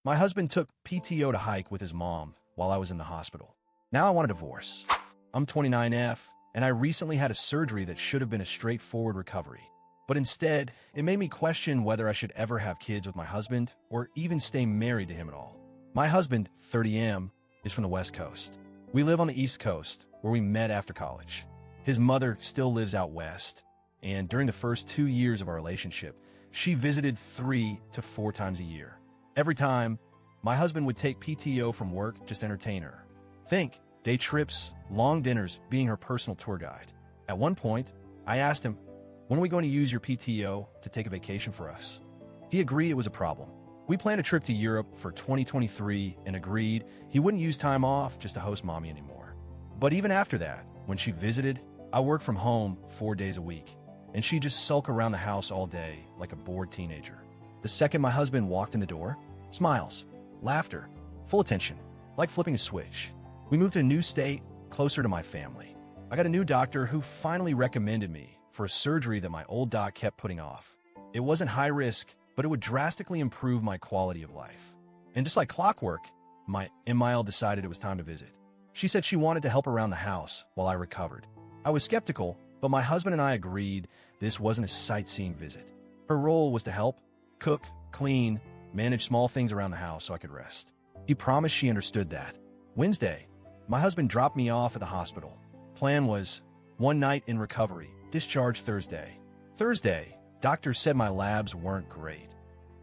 My husband took PTO to hike with his mom while I was in the hospital. Now I want a divorce. I'm 29F, and I recently had a surgery that should have been a straightforward recovery. But instead, it made me question whether I should ever have kids with my husband or even stay married to him at all. My husband, 30M, is from the West Coast. We live on the East Coast, where we met after college. His mother still lives out west, and during the first 2 years of our relationship, she visited 3 to 4 times a year. Every time, my husband would take PTO from work just to entertain her. Think, day trips, long dinners, being her personal tour guide. At one point, I asked him, "When are we going to use your PTO to take a vacation for us?" He agreed it was a problem. We planned a trip to Europe for 2023 and agreed he wouldn't use time off just to host mommy anymore. But even after that, when she visited, I worked from home 4 days a week, and she'd just sulk around the house all day like a bored teenager. The second my husband walked in the door, smiles, laughter, full attention, like flipping a switch. We moved to a new state, closer to my family. I got a new doctor who finally recommended me for a surgery that my old doc kept putting off. It wasn't high risk, but it would drastically improve my quality of life. And just like clockwork, my Emile decided it was time to visit. She said she wanted to help around the house while I recovered. I was skeptical, but my husband and I agreed this wasn't a sightseeing visit. Her role was to help, cook, clean, manage small things around the house so I could rest. He promised she understood that. Wednesday, my husband dropped me off at the hospital. Plan was 1 night in recovery, discharge Thursday. Thursday, doctors said my labs weren't great.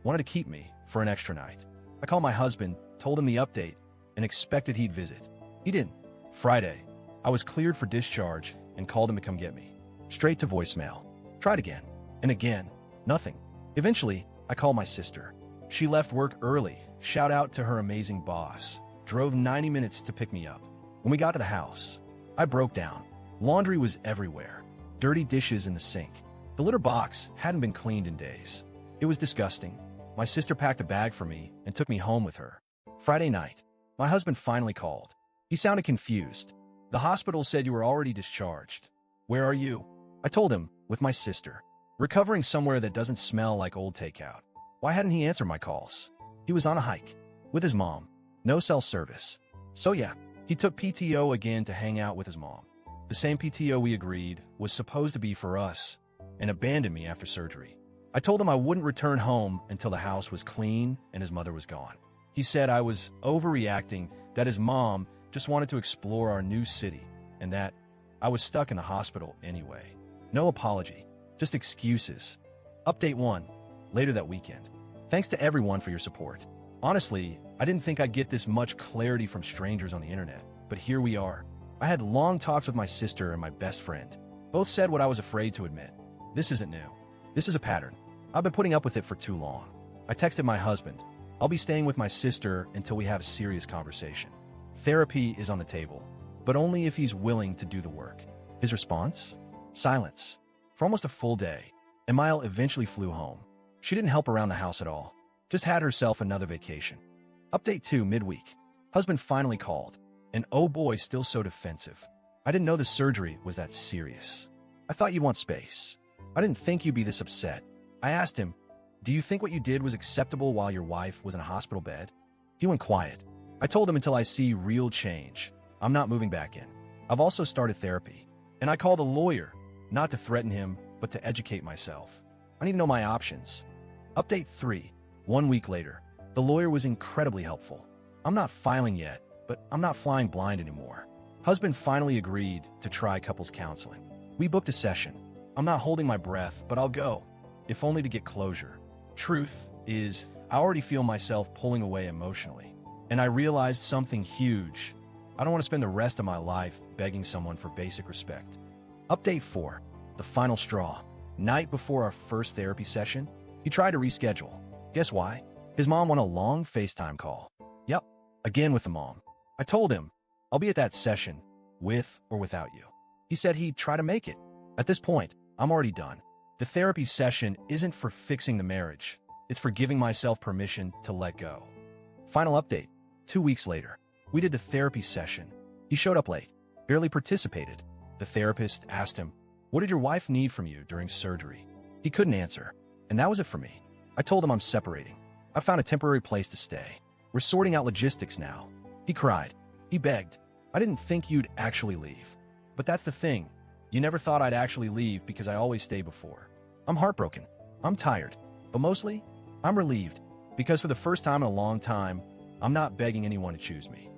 Wanted to keep me for an extra night. I called my husband, told him the update, and expected he'd visit. He didn't. Friday, I was cleared for discharge and called him to come get me. Straight to voicemail. Tried again, and again, nothing. Eventually, I called my sister. She left work early, shout out to her amazing boss, drove 90 minutes to pick me up. When we got to the house, I broke down. Laundry was everywhere, dirty dishes in the sink. The litter box hadn't been cleaned in days. It was disgusting. My sister packed a bag for me and took me home with her. Friday night, my husband finally called. He sounded confused. The hospital said you were already discharged. Where are you? I told him, with my sister. Recovering somewhere that doesn't smell like old takeout. Why hadn't he answered my calls? He was on a hike. With his mom. No cell service. So yeah, he took PTO again to hang out with his mom. The same PTO we agreed was supposed to be for us, and abandoned me after surgery. I told him I wouldn't return home until the house was clean and his mother was gone. He said I was overreacting, that his mom just wanted to explore our new city, and that I was stuck in the hospital anyway. No apology, just excuses. Update 1, later that weekend. Thanks to everyone for your support. Honestly, I didn't think I'd get this much clarity from strangers on the internet, but here we are. I had long talks with my sister and my best friend. Both said what I was afraid to admit. This isn't new. This is a pattern. I've been putting up with it for too long. I texted my husband. I'll be staying with my sister until we have a serious conversation. Therapy is on the table, but only if he's willing to do the work. His response? Silence. For almost a full day, Emile eventually flew home. She didn't help around the house at all. Just had herself another vacation. Update 2, midweek. Husband finally called. And oh boy, still so defensive. I didn't know the surgery was that serious. I thought you'd want space. I didn't think you'd be this upset. I asked him, do you think what you did was acceptable while your wife was in a hospital bed? He went quiet. I told him until I see real change, I'm not moving back in. I've also started therapy. And I called a lawyer, not to threaten him, but to educate myself. I need to know my options. Update 3, 1 week later. The lawyer was incredibly helpful. I'm not filing yet, but I'm not flying blind anymore. Husband finally agreed to try couples counseling. We booked a session. I'm not holding my breath, but I'll go, if only to get closure. Truth is, I already feel myself pulling away emotionally. And I realized something huge. I don't want to spend the rest of my life begging someone for basic respect. Update 4, the final straw. Night before our first therapy session, he tried to reschedule. Guess why? His mom won a long FaceTime call. Yep, again with the mom. I told him, I'll be at that session, with or without you. He said he'd try to make it. At this point, I'm already done. The therapy session isn't for fixing the marriage. It's for giving myself permission to let go. Final update, 2 weeks later. We did the therapy session. He showed up late, barely participated. The therapist asked him, what did your wife need from you during surgery? He couldn't answer, and that was it for me. I told him I'm separating. I found a temporary place to stay. We're sorting out logistics now. He cried. He begged. I didn't think you'd actually leave. But that's the thing. You never thought I'd actually leave because I always stay before. I'm heartbroken. I'm tired. But mostly, I'm relieved. Because for the first time in a long time, I'm not begging anyone to choose me.